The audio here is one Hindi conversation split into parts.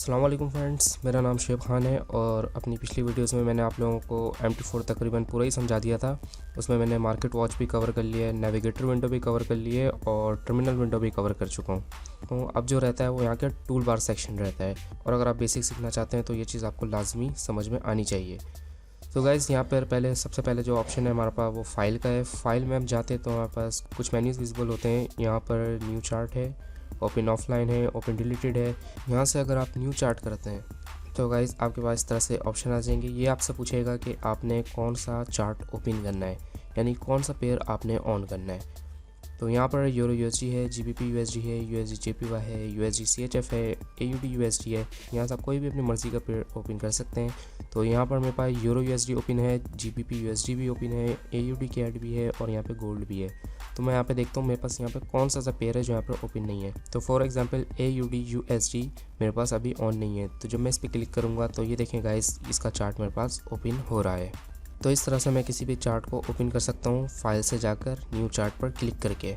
अस्सलाम वालेकुम फ्रेंड्स, मेरा नाम शुएब खान है और अपनी पिछली वीडियोस में मैंने आप लोगों को MT4 तकरीबन पूरा ही समझा दिया था। उसमें मैंने मार्केट वॉच भी कवर कर लिया है, नेविगेटर विंडो भी कवर कर ली है और टर्मिनल विंडो भी कवर कर चुका हूँ। तो अब जो रहता है वो यहाँ के टूल बार सेक्शन रहता है और अगर आप बेसिक सीखना चाहते हैं तो ये चीज़ आपको लाजमी समझ में आनी चाहिए। तो गाइज़ यहाँ पर सबसे पहले जो ऑप्शन है हमारे पास वो फाइल का है। फाइल में हम जाते हैं तो हमारे पास कुछ मेन्यूज़ विजिबल होते हैं। यहाँ पर न्यू चार्ट है, ओपन ऑफलाइन है, ओपन डिलीटेड है। यहाँ से अगर आप न्यू चार्ट करते हैं तो गाइज़ आपके पास इस तरह से ऑप्शन आ जाएंगे। ये आपसे पूछेगा कि आपने कौन सा चार्ट ओपन करना है, यानी कौन सा पेयर आपने ऑन करना है। तो यहाँ पर यूरो यूएसडी है, जीबीपी यूएसडी है, यूएसडी जेपीवाई है, यूएसडी सीएचएफ है, एयूडी यूएसडी है। यहाँ से आप कोई भी अपनी मर्ज़ी का पेयर ओपन कर सकते हैं। तो यहाँ पर मेरे पास यूरो यूएसडी ओपन है, जीबीपी यूएसडी भी ओपन है, एयूडी कैड भी है और यहाँ पे गोल्ड भी है। तो मैं यहाँ पे देखता हूँ मेरे पास यहाँ पे कौन सा पेयर है जो यहाँ पर ओपन नहीं है। तो फॉर एग्जांपल एयूडी यूएसडी मेरे पास अभी ऑन नहीं है। तो जब मैं इस पर क्लिक करूँगा तो ये देखें गाइस, इसका चार्ट मेरे पास ओपन हो रहा है। तो इस तरह से मैं किसी भी चार्ट को ओपन कर सकता हूँ फाइल से जाकर न्यू चार्ट पर क्लिक करके।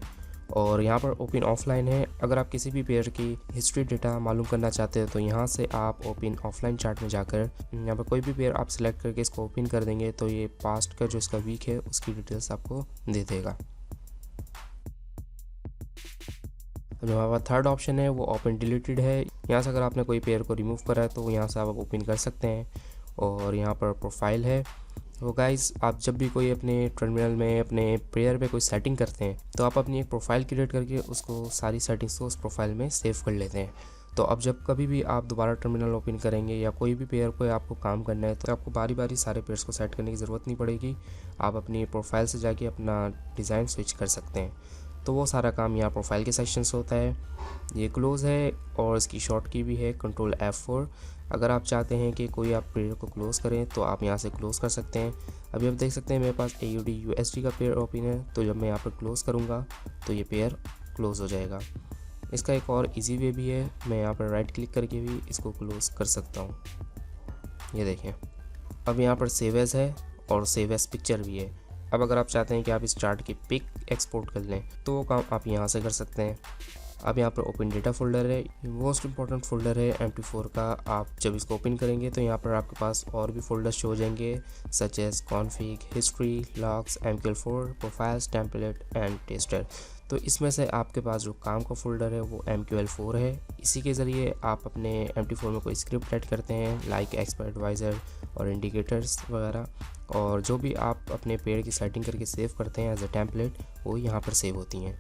और यहाँ पर ओपन ऑफलाइन है। अगर आप किसी भी पेयर की हिस्ट्री डेटा मालूम करना चाहते हैं तो यहाँ से आप ओपन ऑफलाइन चार्ट में जाकर यहाँ पर कोई भी पेयर आप सिलेक्ट करके इसको ओपन कर देंगे तो ये पास्ट का जो इसका वीक है उसकी डिटेल्स आपको दे देगा। जो हमारे पास थर्ड ऑप्शन है वो ओपन डिलीटेड है। यहाँ से अगर आपने कोई पेयर को रिमूव करा है तो यहाँ से आप ओपन कर सकते हैं। और यहाँ पर प्रोफाइल है। तो गाइस, आप जब भी कोई अपने टर्मिनल में अपने पेयर पे कोई सेटिंग करते हैं तो आप अपनी एक प्रोफाइल क्रिएट करके उसको सारी सेटिंग्स को उस प्रोफाइल में सेव कर लेते हैं। तो अब जब कभी भी आप दोबारा टर्मिनल ओपन करेंगे या कोई भी पेयर को आपको काम करना है तो आपको बारी बारी सारे पेयर्स को सेट करने की ज़रूरत नहीं पड़ेगी। आप अपनी प्रोफाइल से जाके अपना डिज़ाइन स्विच कर सकते हैं। तो वो सारा काम यहाँ प्रोफाइल के सेक्शन से होता है। ये क्लोज़ है और इसकी शॉर्ट की भी है कंट्रोल F4। अगर आप चाहते हैं कि कोई आप पेयर को क्लोज़ करें तो आप यहाँ से क्लोज़ कर सकते हैं। अभी आप देख सकते हैं मेरे पास AUD USD का पेयर ओपन है। तो जब मैं यहाँ पर क्लोज़ करूँगा तो ये पेयर क्लोज़ हो जाएगा। इसका एक और इजी वे भी है, मैं यहाँ पर राइट क्लिक करके भी इसको क्लोज़ कर सकता हूँ। ये देखें, अब यहाँ पर सेव एज़ है और सेव एज़ पिक्चर भी है। अब अगर आप चाहते हैं कि आप इस चार्ट की पिक एक्सपोर्ट कर लें तो वो काम आप यहाँ से कर सकते हैं। अब यहाँ पर ओपन डेटा फोल्डर है, मोस्ट इंपॉर्टेंट फोल्डर है MT4 का। आप जब इसको ओपन करेंगे तो यहाँ पर आपके पास और भी फोल्डर्स शो हो जाएंगे such as config, history, logs, MQL4, profiles, template and tester. तो इसमें से आपके पास जो काम का फोल्डर है वो MQL4 है। इसी के ज़रिए आप अपने MT4 में कोई स्क्रिप्ट ऐड करते हैं लाइक एक्सपर्ट एडवाइज़र और इंडिकेटर्स वगैरह, और जो भी आप अपने पेड़ की सेटिंग करके सेव करते हैं एज ए टेम्पलेट वो यहाँ पर सेव होती हैं।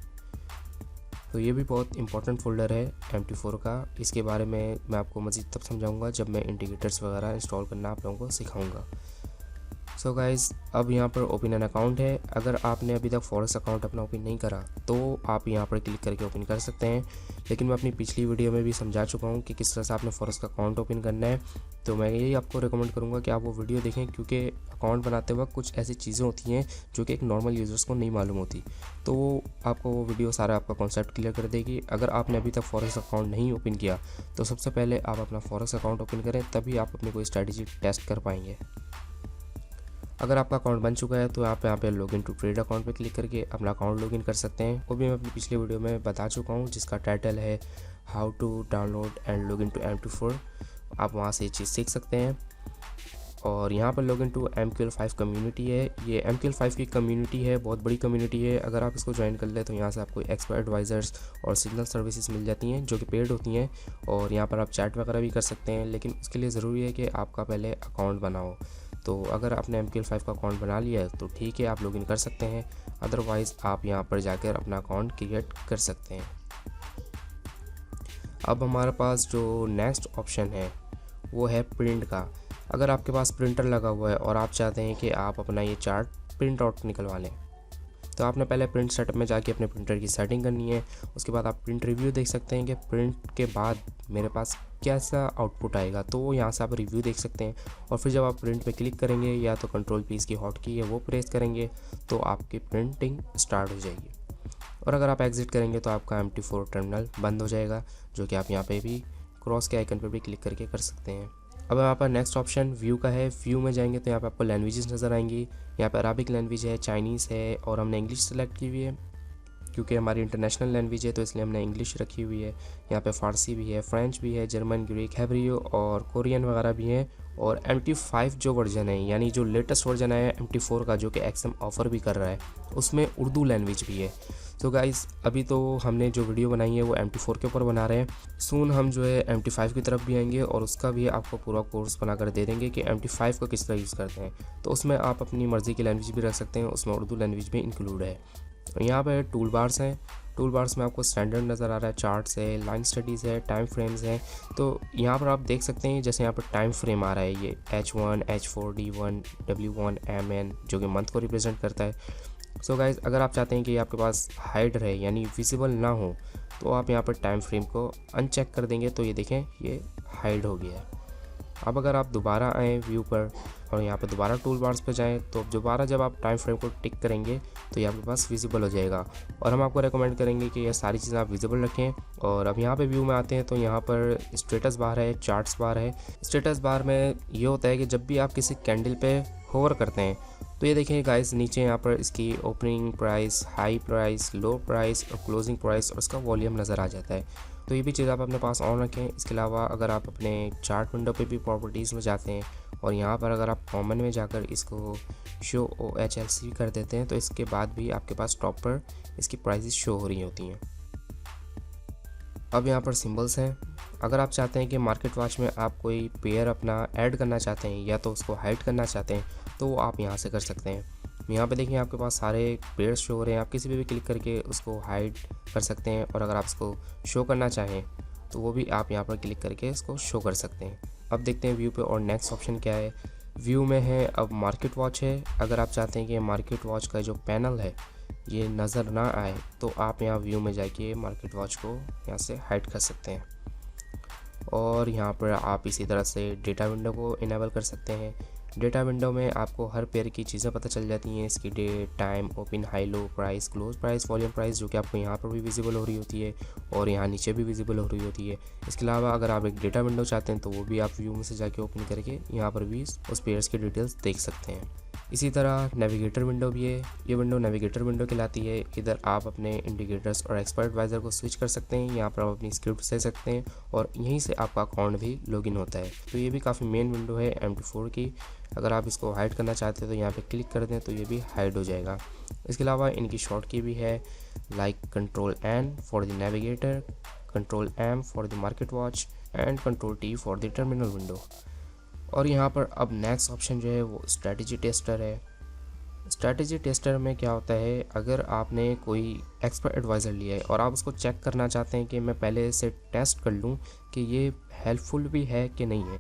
तो ये भी बहुत इंपॉर्टेंट फोल्डर है MT4 का। इसके बारे में मैं आपको मज़ीद तब समझाऊंगा जब मैं इंडिकेटर्स वगैरह इंस्टॉल करना आप लोगों को सिखाऊंगा। सो गाइज़, अब यहाँ पर ओपन एन अकाउंट है। अगर आपने अभी तक फॉरेक्स अकाउंट अपना ओपन नहीं करा तो आप यहाँ पर क्लिक करके ओपन कर सकते हैं। लेकिन मैं अपनी पिछली वीडियो में भी समझा चुका हूँ कि किस तरह से आपने फॉरेक्स का अकाउंट ओपन करना है। तो मैं यही आपको रिकमेंड करूँगा कि आप वो वीडियो देखें, क्योंकि अकाउंट बनाते वक्त कुछ ऐसी चीज़ें होती हैं जो कि एक नॉर्मल यूज़र्स को नहीं मालूम होती। तो वो आपको वो वीडियो सारा आपका कॉन्सेप्ट क्लियर कर देगी। अगर आपने अभी तक फॉरेक्स अकाउंट नहीं ओपन किया तो सबसे पहले आप अपना फॉरेक्स अकाउंट ओपन करें, तभी आप अपनी कोई स्ट्रैटेजी टेस्ट कर पाएंगे। अगर आपका अकाउंट बन चुका है तो आप यहाँ पे लॉगिन टू ट्रेड अकाउंट पे क्लिक करके अपना अकाउंट लॉगिन कर सकते हैं। वो भी मैं अपनी पिछले वीडियो में बता चुका हूँ जिसका टाइटल है how to download and login to MT4। आप वहाँ से ये चीज़ सीख सकते हैं। और यहाँ पर लॉगिन टू MQL5 कम्युनिटी है। ये MQL5 की कम्युनिटी है, बहुत बड़ी कम्युनिटी है। अगर आप इसको ज्वाइन कर ले तो यहाँ से आपको एक्सपर्ट एडवाइज़र्स और सिग्नल सर्विसेज मिल जाती हैं जो कि पेड होती हैं। और यहाँ पर आप चैट वगैरह भी कर सकते हैं, लेकिन उसके लिए ज़रूरी है कि आपका पहले अकाउंट बनाओ। तो अगर आपने MQL5 का अकाउंट बना लिया है तो ठीक है, आप लॉगिन कर सकते हैं। अदरवाइज़ आप यहाँ पर जाकर अपना अकाउंट क्रिएट कर सकते हैं। अब हमारे पास जो नेक्स्ट ऑप्शन है वो है प्रिंट का। अगर आपके पास प्रिंटर लगा हुआ है और आप चाहते हैं कि आप अपना ये चार्ट प्रिंट आउट निकलवा लें तो आपने पहले प्रिंट सेटअप में जाके अपने प्रिंटर की सेटिंग करनी है। उसके बाद आप प्रिंट रिव्यू देख सकते हैं कि प्रिंट के बाद मेरे पास कैसा आउटपुट आएगा। तो यहाँ से आप रिव्यू देख सकते हैं। और फिर जब आप प्रिंट पे क्लिक करेंगे या तो कंट्रोल P की हॉट की है वो प्रेस करेंगे तो आपकी प्रिंटिंग स्टार्ट हो जाएगी। और अगर आप एग्जिट करेंगे तो आपका MT4 टर्मिनल बंद हो जाएगा, जो कि आप यहाँ पे भी क्रॉस के आइकन पर भी क्लिक करके कर सकते हैं। अब यहाँ पर नेक्स्ट ऑप्शन व्यू का है। व्यू में जाएंगे तो यहाँ पे आपको लैंग्वेजेस नज़र आएंगी। यहाँ पर अरबिक लैंग्वेज है, चाइनीज़ है और हमने इंग्लिश सेलेक्ट की हुई है। क्योंकि हमारी इंटरनेशनल लैंग्वेज है तो इसलिए हमने इंग्लिश रखी हुई है। यहाँ पे फ़ारसी भी है, फ्रेंच भी है, जर्मन, ग्रीक, हेब्रियो और कोरियन वगैरह भी हैं। और MT5 जो वर्जन है, यानी जो लेटेस्ट वर्जन आया है MT4 का, जो कि XM ऑफ़र भी कर रहा है, उसमें उर्दू लैंग्वेज भी है। तो गाइज़ अभी तो हमने जो वीडियो बनाई है वो MT4 के ऊपर बना रहे हैं। सून हम जो है MT5 की तरफ भी आएंगे और उसका भी आपको पूरा कोर्स बना कर दे देंगे कि MT5 को किस तरह यूज़ करते हैं। तो उसमें आप अपनी मर्ज़ी की लैंग्वेज भी रख सकते हैं, उसमें उर्दू लैंग्वेज भी इंक्लूड है। यहाँ पर टूल बार्स हैं। टूल बार्स में आपको स्टैंडर्ड नज़र आ रहा है, चार्ट्स है, लाइन स्टडीज़ है, टाइम फ्रेम्स हैं। तो यहाँ पर आप देख सकते हैं जैसे यहाँ पर टाइम फ्रेम आ रहा है, ये H1, H4, D1, W1, MN, जो कि मंथ को रिप्रेजेंट करता है। सो गाइज़ अगर आप चाहते हैं कि आपके पास हाइड रहे यानी विजिबल ना हो, तो आप यहाँ पर टाइम फ्रेम को अनचेक कर देंगे तो ये देखें ये हाइड हो गया है। अब अगर आप दोबारा आएँ व्यू पर और यहाँ पर दोबारा टूल बार्स पर जाएँ, तो दोबारा जब आप टाइम फ्रेम को टिक करेंगे तो ये आपके पास विजिबल हो जाएगा। और हम आपको रेकमेंड करेंगे कि ये सारी चीज़ें आप विजिबल रखें। और अब यहाँ पे व्यू में आते हैं तो यहाँ पर स्टेटस बार है, चार्ट्स बार है। स्टेटस बार में ये होता है कि जब भी आप किसी कैंडल पे होवर करते हैं तो ये देखिए गाइस, नीचे यहाँ पर इसकी ओपनिंग प्राइस, हाई प्राइस, लो प्राइस और क्लोजिंग प्राइस और उसका वॉल्यूम नज़र आ जाता है। तो ये भी चीज़ आप अपने पास ऑन रखें। इसके अलावा अगर आप अपने चार्ट विंडो पे भी प्रॉपर्टीज़ में जाते हैं और यहाँ पर अगर आप कॉमन में जाकर इसको शो OHLC कर देते हैं तो इसके बाद भी आपके पास टॉप पर इसकी प्राइसेस शो हो रही होती हैं। अब यहाँ पर सिंबल्स हैं। अगर आप चाहते हैं कि मार्केट वॉच में आप कोई पेयर अपना ऐड करना चाहते हैं या तो उसको हाइड करना चाहते हैं तो वो आप यहाँ से कर सकते हैं। यहाँ पे देखिए आपके पास सारे पेयर्स शो हो रहे हैं, आप किसी पे भी क्लिक करके उसको हाइड कर सकते हैं। और अगर आप इसको शो करना चाहें तो वो भी आप यहाँ पर क्लिक करके इसको शो कर सकते हैं। अब देखते हैं व्यू पे और नेक्स्ट ऑप्शन क्या है। व्यू में है अब मार्केट वॉच है। अगर आप चाहते हैं कि मार्केट वॉच का जो पैनल है ये नज़र ना आए तो आप यहाँ व्यू में जाके मार्केट वॉच को यहाँ से हाइड कर सकते हैं। और यहाँ पर आप इसी तरह से डेटा विंडो को इनेबल कर सकते हैं। डेटा विंडो में आपको हर पेयर की चीज़ें पता चल जाती हैं, इसकी date, time, open, high, low price, close price, volume price, जो कि आपको यहाँ पर भी विजिबल हो रही होती है और यहाँ नीचे भी विजिबल हो रही होती है। इसके अलावा अगर आप एक डेटा विंडो चाहते हैं तो वो भी आप व्यू में से जाके ओपन करके यहाँ पर भी उस पेयर्स की डिटेल्स देख सकते हैं। इसी तरह नेविगेटर विंडो भी है। ये विंडो नेविगेटर विंडो कहलाती है। इधर आप अपने इंडिकेटर्स और एक्सपर्ट एडवाइज़र को स्विच कर सकते हैं। यहाँ पर आप अपनी स्क्रिप्ट दे सकते हैं और यहीं से आपका अकाउंट भी लॉगिन होता है। तो ये भी काफ़ी मेन विंडो है MT4 की। अगर आप इसको हाइड करना चाहते हैं तो यहाँ पे क्लिक कर दें तो ये भी हाइड हो जाएगा। इसके अलावा इनकी शॉर्ट की भी है, like Ctrl+N for the navigator, Ctrl+M for the market watch and Ctrl+T for the terminal window. और यहाँ पर अब नेक्स्ट ऑप्शन जो है वो स्ट्रैटेजी टेस्टर है। स्ट्रैटेजी टेस्टर में क्या होता है, अगर आपने कोई एक्सपर्ट एडवाइज़र लिया है और आप उसको चेक करना चाहते हैं कि मैं पहले से टेस्ट कर लूँ कि ये हेल्पफुल भी है कि नहीं है।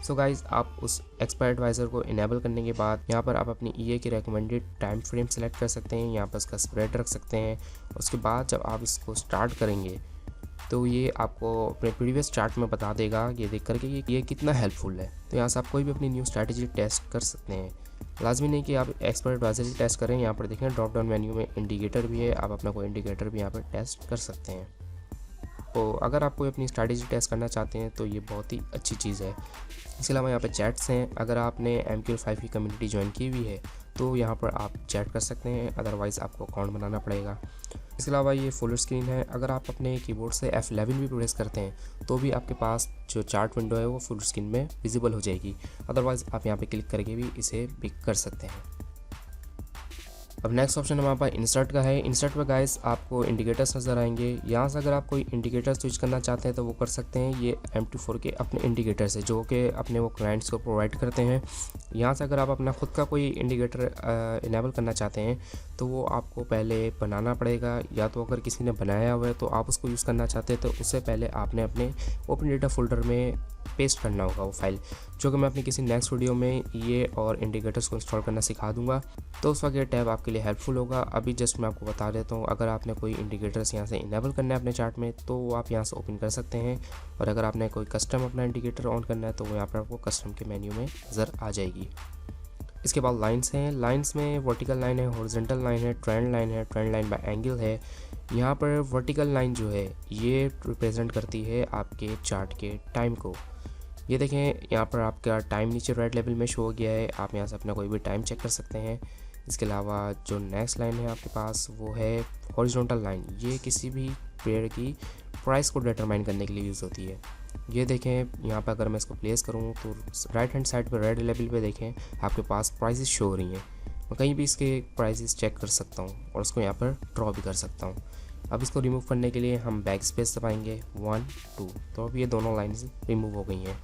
सो गाइज़ आप उस एक्सपर्ट एडवाइज़र को इनेबल करने के बाद यहाँ पर आप अपनी EA की रिकमेंडेड टाइम फ्रेम सेलेक्ट कर सकते हैं। यहाँ पर उसका स्प्रेड रख सकते हैं। उसके बाद जब आप इसको स्टार्ट करेंगे तो ये आपको अपने प्रीवियस चार्ट में बता देगा ये देख करके कि ये कितना हेल्पफुल है। तो यहाँ से आप कोई भी अपनी न्यू स्ट्रैटेजी टेस्ट कर सकते हैं। लाजमी नहीं कि आप एक्सपर्ट एडवाइजरी टेस्ट करें। यहाँ पर देखें ड्रॉप डाउन मेन्यू में इंडिकेटर भी है, आप अपना कोई इंडिकेटर भी यहाँ पर टेस्ट कर सकते हैं। तो अगर आप कोई अपनी स्ट्रैटेजी टेस्ट करना चाहते हैं तो ये बहुत ही अच्छी चीज़ है। इसके अलावा यहाँ पे चैट्स हैं। अगर आपने MQL5 की कम्युनिटी ज्वाइन की हुई है तो यहाँ पर आप चैट कर सकते हैं, अदरवाइज़ आपको अकाउंट बनाना पड़ेगा। इसके अलावा ये फुल स्क्रीन है। अगर आप अपने कीबोर्ड से F11 भी प्रेस करते हैं तो भी आपके पास जो चार्ट विंडो है वो फुल स्क्रीन में विजिबल हो जाएगी। अदरवाइज़ आप यहाँ पे क्लिक करके भी इसे पिक कर सकते हैं। अब नेक्स्ट ऑप्शन हमारे पास इंसर्ट का है। इंसर्ट पे गाइस आपको इंडिकेटर्स नज़र आएंगे। यहाँ से अगर आप कोई इंडिकेटर स्विच करना चाहते हैं तो वो कर सकते हैं। ये MT4 के अपने इंडिकेटर्स है जो कि अपने वो क्लाइंट्स को प्रोवाइड करते हैं। यहाँ से अगर आप अपना खुद का कोई इंडिकेटर इनेबल करना चाहते हैं तो वो आपको पहले बनाना पड़ेगा, या तो अगर किसी ने बनाया हुआ है तो आप उसको यूज़ करना चाहते हैं तो उससे पहले आपने अपने ओपन डेटा फोल्डर में पेस्ट करना होगा वो फाइल, जो कि मैं अपनी किसी नेक्स्ट वीडियो में ये और इंडिकेटर्स को इंस्टॉल करना सिखा दूंगा। तो उस वक्त ये टैब आपके लिए हेल्पफुल होगा। अभी जस्ट मैं आपको बता देता हूँ, अगर आपने कोई इंडिकेटर्स यहाँ से इनेबल करना है अपने चार्ट में तो आप यहाँ से ओपन कर सकते हैं, और अगर आपने कोई कस्टम अपना इंडिकेटर ऑन करना है तो वो यहाँ पर आपको कस्टम के मेन्यू में नज़र आ जाएगी। इसके बाद लाइंस हैं। लाइंस में वर्टिकल लाइन है, हॉरिजॉन्टल लाइन है, ट्रेंड लाइन है, ट्रेंड लाइन बाय एंगल है। यहाँ पर वर्टिकल लाइन जो है ये रिप्रेजेंट करती है आपके चार्ट के टाइम को। ये देखें यहाँ पर आपका टाइम नीचे रेड लेवल में शो हो गया है। आप यहाँ से अपना कोई भी टाइम चेक कर सकते हैं। इसके अलावा जो नेक्स्ट लाइन है आपके पास वो है हॉरिजॉन्टल लाइन। ये किसी भी पेयर की प्राइस को डिटरमाइन करने के लिए यूज़ होती है। ये देखें यहाँ पर अगर मैं इसको प्लेस करूँ तो राइट हैंड साइड पर रेड लेवल पे देखें आपके पास प्राइसेस शो हो रही हैं। मैं कहीं भी इसके प्राइसेस चेक कर सकता हूँ और उसको यहाँ पर ड्रॉ भी कर सकता हूँ। अब इसको रिमूव करने के लिए हम बैक स्पेस दबाएंगे 1 2, तो अब ये दोनों लाइन्स रिमूव हो गई हैं।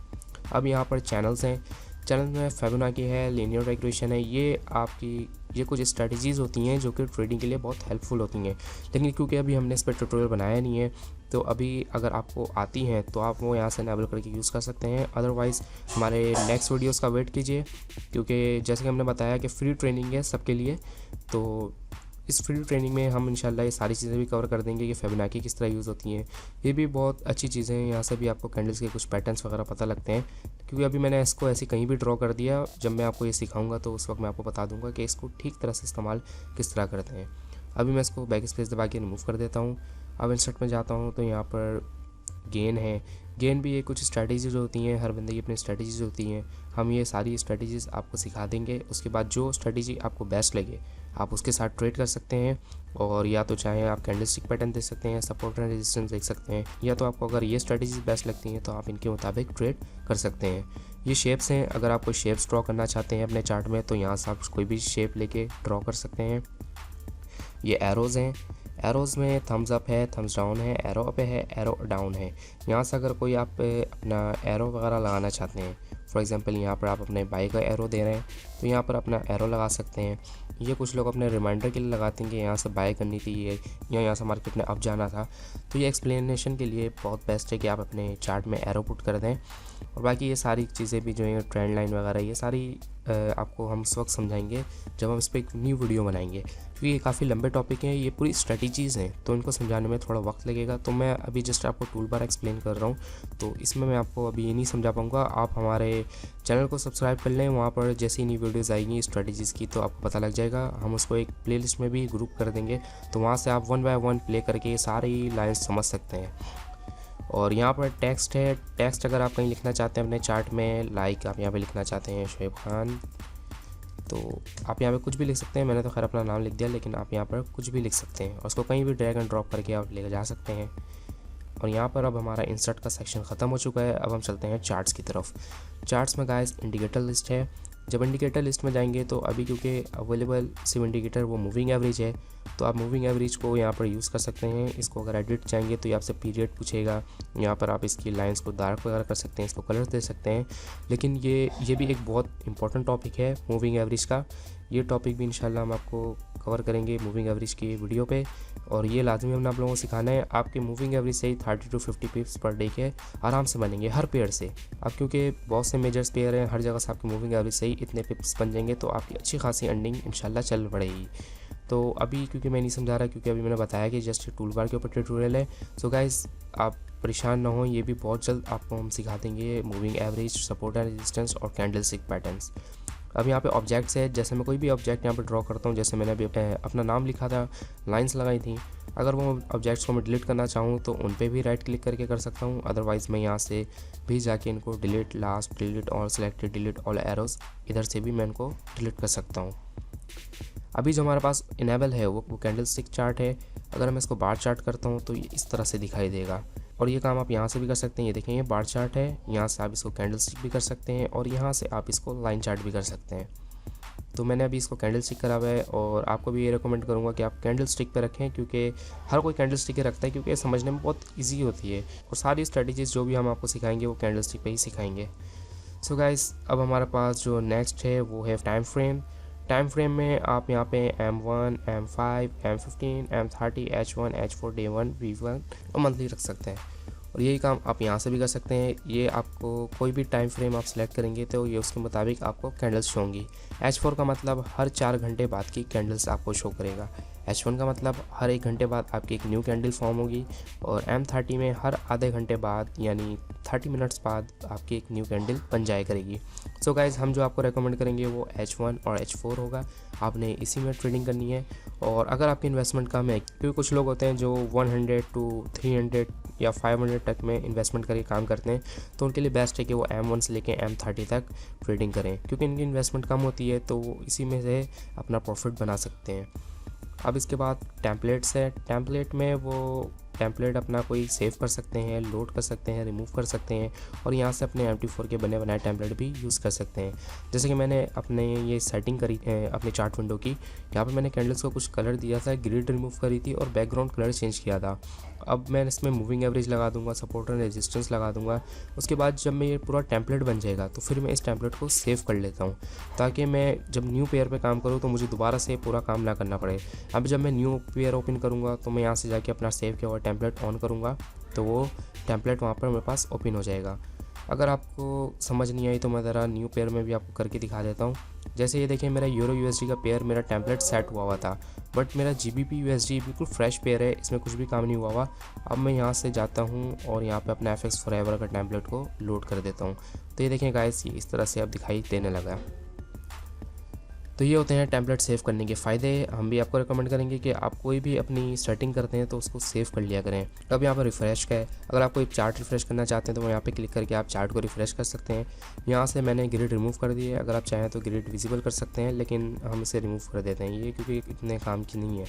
अब यहाँ पर चैनल्स हैं, चैनल में फिबोनाची है, लीनियर रिग्रेशन है। ये कुछ स्ट्रेटजीज़ होती हैं जो कि ट्रेडिंग के लिए बहुत हेल्पफुल होती हैं, लेकिन क्योंकि अभी हमने इस पर ट्यूटोरियल बनाया नहीं है तो अभी अगर आपको आती हैं तो आप वो यहाँ से इनेबल करके यूज़ कर सकते हैं। अदरवाइज़ हमारे नेक्स्ट वीडियोस का वेट कीजिए, क्योंकि जैसे कि हमने बताया कि फ्री ट्रेनिंग है सबके लिए, तो इस फ्री ट्रेनिंग में हम इंशाल्लाह ये सारी चीज़ें भी कवर कर देंगे कि फिबोनाची किस तरह यूज़ होती हैं। ये भी बहुत अच्छी चीज़ें हैं, यहाँ से भी आपको कैंडल्स के कुछ पैटर्न्स वगैरह पता लगते हैं, क्योंकि अभी मैंने इसको ऐसे कहीं भी ड्रॉ कर दिया। जब मैं आपको ये सिखाऊंगा तो उस वक्त मैं आपको बता दूंगा कि इसको ठीक तरह से इस्तेमाल किस तरह करते हैं। अभी मैं इसको बैक स्पेस दबा के रिमूव कर देता हूँ। अब इंसर्ट में जाता हूँ तो यहाँ पर गेन है। गेन भी ये कुछ स्ट्रैटेजीज़ होती हैं, हर बंदे की अपनी स्ट्रैटेजीज़ होती हैं। हम ये सारी स्ट्रैटेजीज़ आपको सिखा देंगे। उसके बाद जो स्ट्रैटेजी आपको बेस्ट लगे आप उसके साथ ट्रेड कर सकते हैं, और या तो चाहे आप कैंडलस्टिक पैटर्न देख सकते हैं, सपोर्ट एंड रेजिस्टेंस देख सकते हैं, या तो आपको अगर ये स्ट्रैटेजीज बेस्ट लगती हैं तो आप इनके मुताबिक ट्रेड कर सकते हैं। ये शेप्स हैं, अगर आप कोई शेप्स ड्रॉ करना चाहते हैं अपने चार्ट में तो यहाँ से आप कोई भी शेप लेके ड्रॉ कर सकते हैं। ये एरोज़ हैं, एरोज़ में थम्स अप है, थम्स डाउन है, एरो अप है, एरो डाउन है। यहाँ से अगर कोई आप अपना एरो वगैरह लगाना चाहते हैं, फॉर एग्जांपल यहाँ पर आप अपने बाई का एरो दे रहे हैं तो यहाँ पर अपना एरो लगा सकते हैं। ये कुछ लोग अपने रिमाइंडर के लिए लगाते हैं कि यहाँ से बाय करनी थी ये, या यहाँ से मार्केट में अब जाना था, तो ये एक्सप्लेनेशन के लिए बहुत बेस्ट है कि आप अपने चार्ट में एरो पुट कर दें। और बाकी ये सारी चीज़ें भी जो है ट्रेंड लाइन वगैरह ये सारी आपको हम उस वक्त समझाएंगे जब हम इस पर एक न्यू वीडियो बनाएंगे, क्योंकि ये काफ़ी लंबे टॉपिक हैं, ये पूरी स्ट्रेटजीज़ हैं तो इनको समझाने में थोड़ा वक्त लगेगा। तो मैं अभी जस्ट आपको टूल बार एक्सप्लेन कर रहा हूँ, तो इसमें मैं आपको अभी ये नहीं समझा पाऊँगा। आप हमारे चैनल को सब्सक्राइब कर लें, वहाँ पर जैसे ही नई वीडियोज़ आएंगी स्ट्रेटजीज़ की तो आपको पता लग जाएगा। हम उसको एक प्लेलिस्ट में भी ग्रुप कर देंगे, तो वहाँ से आप 1 बाय 1 प्ले करके सारी लाइन्स समझ सकते हैं। और यहाँ पर टेक्स्ट है, टेक्स्ट अगर आप कहीं लिखना चाहते हैं अपने चार्ट में, लाइक आप यहाँ पे लिखना चाहते हैं शोएब खान, तो आप यहाँ पे कुछ भी लिख सकते हैं। मैंने तो खैर अपना नाम लिख दिया, लेकिन आप यहाँ पर कुछ भी लिख सकते हैं और उसको कहीं भी ड्रैग एंड ड्रॉप करके आप ले जा सकते हैं। और यहाँ पर अब हमारा इंसर्ट का सेक्शन ख़त्म हो चुका है। अब हम चलते हैं चार्ट्स की तरफ। चार्ट्स में गाइस इंडिकेटर लिस्ट है। जब इंडिकेटर लिस्ट में जाएंगे तो अभी क्योंकि अवेलेबल सिर्फ इंडिकेटर वो मूविंग एवरेज है, तो आप मूविंग एवरेज को यहाँ पर यूज़ कर सकते हैं। इसको अगर एडिट जाएंगे तो ये आपसे पीरियड पूछेगा, यहाँ पर आप इसकी लाइंस को डार्क वगैरह कर सकते हैं, इसको कलर दे सकते हैं। लेकिन ये भी एक बहुत इंपॉर्टेंट टॉपिक है मूविंग एवरेज का। ये टॉपिक भी इंशाल्लाह हम आपको कवर करेंगे मूविंग एवरेज की वीडियो पे, और ये लाजमी हमने आप लोगों को सिखाना है। आपके मूविंग एवरेज से ही 30 to 50 पिप्स पर डे के आराम से बनेंगे हर पेयर से। अब क्योंकि बहुत से मेजर्स पेयर हैं, हर जगह से आपकी मूविंग एवरेज से ही इतने पिप्स बन जाएंगे, तो आपकी अच्छी खासी अर्निंग इंशाल्लाह चल पड़ेगी। तो अभी क्योंकि मैं नहीं समझा रहा, क्योंकि अभी मैंने बताया कि जस्ट टूल बार के ऊपर ट्यूटोरियल है। सो गाइस आप परेशान ना हो, ये भी बहुत जल्द आपको हम सिखा देंगे moving average, support and resistance और कैंडलस्टिक पैटर्न्स। अब यहाँ पे ऑब्जेक्ट्स है, जैसे मैं कोई भी ऑब्जेक्ट यहाँ पे ड्रॉ करता हूँ, जैसे मैंने अभी अपना नाम लिखा था, लाइंस लगाई थी, अगर वो ऑब्जेक्ट्स को मैं डिलीट करना चाहूँ तो उन पे भी राइट क्लिक करके कर सकता हूँ। अदरवाइज़ मैं यहाँ से भी जाके इनको delete last, delete all, selected, delete all arrows, इधर से भी मैं इनको डिलीट कर सकता हूँ। अभी जो हमारे पास इनेबल है वो कैंडलस्टिक चार्ट है। अगर मैं इसको बार चार्ट करता हूँ तो ये इस तरह से दिखाई देगा, और ये काम आप यहाँ से भी कर सकते हैं। ये देखें, ये बार चार्ट है, यहाँ से आप इसको कैंडलस्टिक भी कर सकते हैं और यहाँ से आप इसको लाइन चार्ट भी कर सकते हैं। तो मैंने अभी इसको कैंडलस्टिक करा हुआ है, और आपको भी ये रिकमेंड करूँगा कि आप कैंडलस्टिक पे रखें, क्योंकि हर कोई कैंडलस्टिक रखता है, क्योंकि ये समझने में बहुत ईजी होती है, और सारी स्ट्रेटजीज़ जो भी हम आपको सिखाएंगे वो कैंडलस्टिक पे ही सिखाएंगे। सो गाइस अब हमारे पास जो नेक्स्ट है वो है टाइम फ्रेम। टाइम फ्रेम में आप यहाँ पे M1, M5, M15, M30, H1, H4, Day 1, V1 और मंथली रख सकते हैं, और यही काम आप यहाँ से भी कर सकते हैं। ये आपको कोई भी टाइम फ्रेम आप सेलेक्ट करेंगे तो ये उसके मुताबिक आपको कैंडल्स शो होंगी। H4 का मतलब हर 4 घंटे बाद की कैंडल्स आपको शो करेगा। H1 का मतलब हर 1 घंटे बाद आपकी एक न्यू कैंडल फॉर्म होगी, और M30 में हर आधे घंटे बाद यानी 30 मिनट्स बाद आपकी एक न्यू कैंडल बन जाया करेगी। सो गाइज़ हम जो आपको रेकमेंड करेंगे वो H1 और H4 होगा, आपने इसी में ट्रेडिंग करनी है। और अगर आपकी इन्वेस्टमेंट कम है, क्योंकि कुछ लोग होते हैं जो 100 to 300 या 500 तक में इन्वेस्टमेंट करके काम करते हैं तो उनके लिए बेस्ट है कि वो M1 से लेके M30 तक ट्रेडिंग करें, क्योंकि इनकी इन्वेस्टमेंट कम होती है तो वो इसी में से अपना प्रॉफिट बना सकते हैं। अब इसके बाद टेम्पलेट्स है। टेम्पलेट में वो टेम्पलेट अपना कोई सेव कर सकते हैं, लोड कर सकते हैं, रिमूव कर सकते हैं और यहाँ से अपने MT4 के बने बनाए टेम्पलेट भी यूज़ कर सकते हैं। जैसे कि मैंने अपने ये सेटिंग करी अपने चार्ट विंडो की, यहाँ पे मैंने कैंडल्स को कुछ कलर दिया था, ग्रिड रिमूव करी थी और बैकग्राउंड कलर चेंज किया था। अब मैं इसमें मूविंग एवरेज लगा दूंगा, सपोर्ट एंड रेजिस्टेंस लगा दूंगा। उसके बाद जब मैं ये पूरा टेम्पलेट बन जाएगा तो फिर मैं इस टेम्पलेट को सेव कर लेता हूँ, ताकि मैं जब न्यू पेयर पे काम करूँ तो मुझे दोबारा से पूरा काम ना करना पड़े। अब जब मैं न्यू पेयर ओपन करूँगा तो मैं यहाँ से जाके अपना सेव किया हुआ टेम्पलेट ऑन करूँगा तो वो टेम्पलेट वहाँ पर मेरे पास ओपन हो जाएगा। अगर आपको समझ नहीं आई तो मैं ज़रा न्यू पेयर में भी आपको करके दिखा देता हूँ। जैसे ये देखिए, मेरा यूरो USD का पेयर मेरा टेम्पलेट सेट हुआ था, बट मेरा GBP USD बिल्कुल फ्रेश पेयर है, इसमें कुछ भी काम नहीं हुआ। अब मैं यहाँ से जाता हूँ और यहाँ पे अपना FX फॉरएवर का टेम्पलेट को लोड कर देता हूँ। तो ये देखें गाइस, ये इस तरह से अब दिखाई देने लगा। तो ये होते हैं टेम्पलेट सेव करने के फ़ायदे। हम भी आपको रिकमेंड करेंगे कि आप कोई भी अपनी सेटिंग करते हैं तो उसको सेव कर लिया करें। अब यहाँ पर रिफ़्रेश का है, अगर आप कोई चार्ट रिफ़्रेश करना चाहते हैं तो यहाँ पे क्लिक करके आप चार्ट को रिफ़्रेश कर सकते हैं। यहाँ से मैंने ग्रिड रिमूव कर दी है, अगर आप चाहें तो ग्रिड विजिबल कर सकते हैं, लेकिन हम इसे रिमूव कर देते हैं ये क्योंकि इतने काम की नहीं है।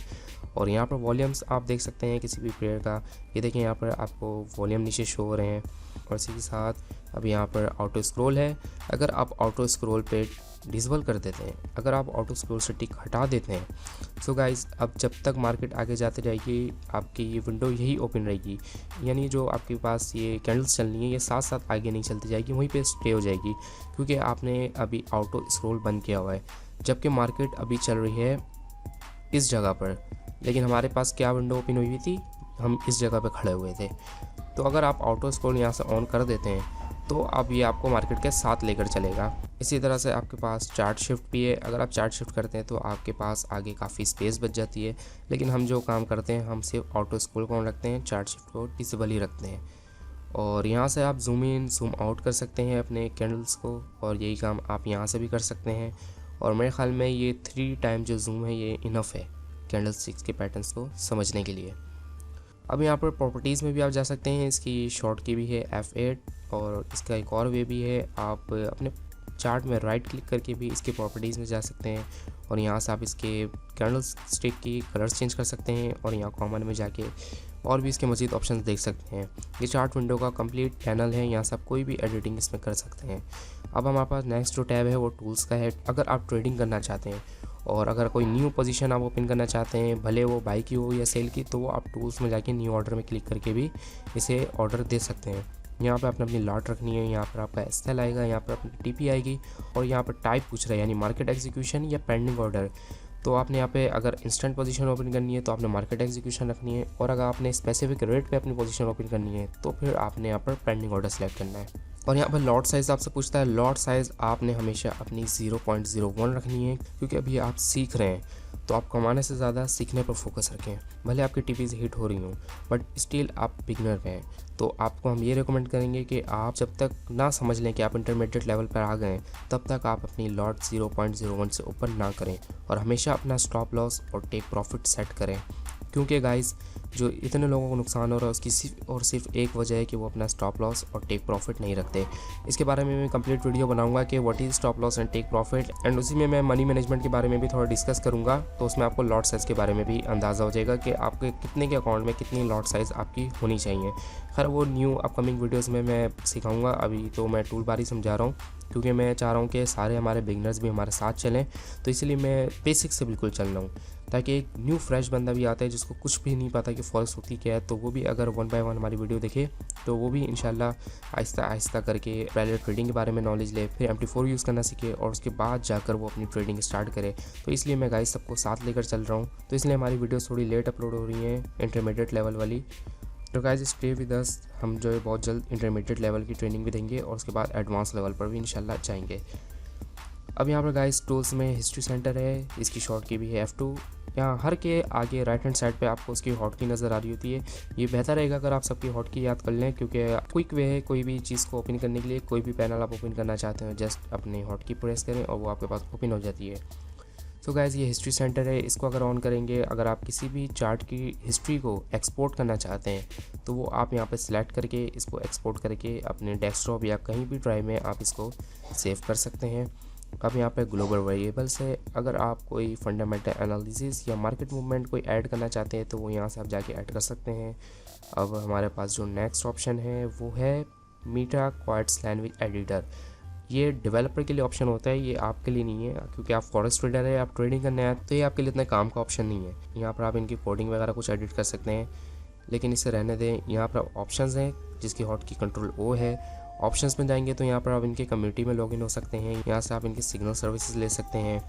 और यहाँ पर वॉल्यूम्स आप देख सकते हैं किसी भी पेयर का, ये देखें यहाँ पर आपको वॉल्यूम नीचे शो हो रहे हैं। और इसी के साथ अब यहाँ पर ऑटो स्क्रॉल है, अगर आप ऑटो स्क्रॉल पे डिसेबल कर देते हैं, अगर आप ऑटो स्क्रॉल से टिक हटा देते हैं, सो गाइस अब जब तक मार्केट आगे जाते जाएगी आपकी ये विंडो यही ओपन रहेगी, यानी जो आपके पास ये कैंडल्स चलनी है ये साथ साथ आगे नहीं चलती जाएगी, वहीं पे स्टे हो जाएगी, क्योंकि आपने अभी ऑटो स्क्रॉल बंद किया हुआ है। जबकि मार्केट अभी चल रही है इस जगह पर, लेकिन हमारे पास क्या विंडो ओपन हुई थी, हम इस जगह पर खड़े हुए थे। तो अगर आप ऑटो स्क्रॉल यहाँ से ऑन कर देते हैं तो अब ये आपको मार्केट के साथ लेकर चलेगा। इसी तरह से आपके पास चार्ट शिफ्ट भी है, अगर आप चार्ट शिफ्ट करते हैं तो आपके पास आगे काफ़ी स्पेस बच जाती है, लेकिन हम जो काम करते हैं हम सिर्फ ऑटो स्क्रॉल को ऑन रखते हैं, चार्ट शिफ्ट को डिसेबल ही रखते हैं। और यहाँ से आप जूम इन जूम आउट कर सकते हैं अपने कैंडल्स को, और यही काम आप यहाँ से भी कर सकते हैं। और मेरे ख्याल में ये 3 टाइम जो जूम है ये इनफ है कैंडल स्टिक्स के पैटर्न्स को समझने के लिए। अब यहाँ पर प्रॉपर्टीज़ में भी आप जा सकते हैं, इसकी शॉर्ट की भी है F8, और इसका एक और वे भी है, आप अपने चार्ट में राइट क्लिक करके भी इसके प्रॉपर्टीज़ में जा सकते हैं और यहाँ से आप इसके कैंडल स्टिक की कलर्स चेंज कर सकते हैं और यहाँ कॉमन में जाके और भी इसके मज़ीद ऑप्शंस देख सकते हैं। ये चार्ट विंडो का कंप्लीट पैनल है, यहाँ से आप कोई भी एडिटिंग इसमें कर सकते हैं। अब हमारे पास नेक्स्ट जो टैब है वो टूल्स का है। अगर आप ट्रेडिंग करना चाहते हैं और अगर कोई न्यू पोजीशन आप ओपन करना चाहते हैं, भले वो बाई की हो या सेल की, तो वो आप टूल्स में जाके न्यू ऑर्डर में क्लिक करके भी इसे ऑर्डर दे सकते हैं। यहाँ पर आपने अपनी लॉट रखनी है, यहाँ पर आपका SL आएगा, यहाँ पर अपनी TP आएगी और यहाँ पर टाइप पूछ रहा है यानी मार्केट एग्जीक्यूशन या पेंडिंग ऑर्डर। तो आपने यहाँ पे अगर इंस्टेंट पोजीशन ओपन करनी है तो आपने मार्केट एग्जीक्यूशन रखनी है, और अगर आपने स्पेसिफिक रेट पे अपनी पोजीशन ओपन करनी है तो फिर आपने यहाँ पर पेंडिंग ऑर्डर सेलेक्ट करना है। और यहाँ पर लॉट साइज़ आपसे पूछता है, लॉट साइज़ आपने हमेशा अपनी 0.01 रखनी है, क्योंकि अभी आप सीख रहे हैं तो आप कमाने से ज़्यादा सीखने पर फोकस रखें। भले आपकी TPs हिट हो रही हों बट स्टिल आप बिगनर पे हैं, तो आपको हम ये रिकमेंड करेंगे कि आप जब तक ना समझ लें कि आप इंटरमीडिएट लेवल पर आ गए तब तक आप अपनी लॉट 0.01 से ऊपर ना करें, और हमेशा अपना स्टॉप लॉस और टेक प्रॉफिट सेट करें। क्योंकि गाइस जो इतने लोगों को नुकसान हो रहा है उसकी सिर्फ एक वजह है कि वो अपना स्टॉप लॉस और टेक प्रॉफिट नहीं रखते। इसके बारे में मैं कंप्लीट वीडियो बनाऊंगा कि what is stop loss and take profit, and उसी में मैं मनी मैनेजमेंट के बारे में भी थोड़ा डिस्कस करूंगा, तो उसमें आपको लॉट साइज़ के बारे में भी अंदाज़ा हो जाएगा कि आपके कितने के अकाउंट में कितनी लॉट साइज़ आपकी होनी चाहिए। खैर वो न्यू अपकमिंग वीडियोज़ में मैं सिखाऊँगा, अभी तो मैं टूल बार ही समझा रहा हूँ क्योंकि मैं चाह रहा हूँ कि सारे हमारे बिगनर्स भी हमारे साथ चलें, तो इसलिए मैं बेसिक से बिल्कुल चल रहा हूँ, ताकि एक न्यू फ्रेश बंदा भी आता है जिसको कुछ भी नहीं पता कि फॉरेक्स होती क्या है, तो वो भी अगर 1 बाय 1 हमारी वीडियो देखे तो वो भी इंशाल्लाह आहिस्ता आहिस्ता करके पहले ट्रेडिंग के बारे में नॉलेज ले, फिर MT4 यूज़ करना सीखे और उसके बाद जाकर वो अपनी ट्रेडिंग स्टार्ट करे। तो इसलिए मैं गाइस सबको साथ लेकर चल रहा हूँ, तो इसलिए हमारी वीडियोस थोड़ी लेट अपलोड हो रही हैं इंटरमीडिएट लेवल वाली। तो गाइस स्टे विद अस, हम जो है बहुत जल्द इंटरमीडिएट लेवल की ट्रेनिंग भी देंगे और उसके बाद एडवांस लेवल पर भी इंशाल्लाह जाएंगे। अब यहाँ पर गाइस टूल्स में हिस्ट्री सेंटर है, इसकी शॉर्ट की भी है F2। यहाँ हर के आगे राइट हैंड साइड पे आपको उसकी हॉट की नज़र आ रही होती है। ये बेहतर रहेगा अगर आप सबकी हॉट की याद कर लें, क्योंकि क्विक वे है कोई भी चीज़ को ओपन करने के लिए। कोई भी पैनल आप ओपन करना चाहते हैं जस्ट अपने हॉट की प्रेस करें और वो आपके पास ओपन हो जाती है। तो गाइज़ ये हिस्ट्री सेंटर है, इसको अगर ऑन करेंगे, अगर आप किसी भी चार्ट की हिस्ट्री को एक्सपोर्ट करना चाहते हैं तो वो आप यहाँ पे सिलेक्ट करके इसको एक्सपोर्ट करके अपने डेस्कटॉप या कहीं भी ड्राइव में आप इसको सेव कर सकते हैं। अब यहाँ पे ग्लोबल वेरिएबल्स है, अगर आप कोई फंडामेंटल एनालिसिस या मार्केट मूवमेंट कोई ऐड करना चाहते हैं तो वो यहाँ से आप जाके ऐड कर सकते हैं। अब हमारे पास जो नेक्स्ट ऑप्शन है वो है मीटा क्वाड्स लैंग्वेज एडिटर। ये डेवलपर के लिए ऑप्शन होता है, ये आपके लिए नहीं है, क्योंकि आप फॉरेक्स ट्रेडर है, आप ट्रेडिंग करने आए तो ये आपके लिए इतना काम का ऑप्शन नहीं है। यहाँ पर आप इनकी कोडिंग वगैरह कुछ एडिट कर सकते हैं, लेकिन इसे रहने दें। यहाँ पर ऑप्शंस हैं जिसकी हॉट की कंट्रोल ओ है। ऑप्शंस में जाएंगे तो यहाँ पर आप इनके कम्युनिटी में लॉगिन हो सकते हैं, यहाँ से आप इनकी सिग्नल सर्विसेज ले सकते हैं,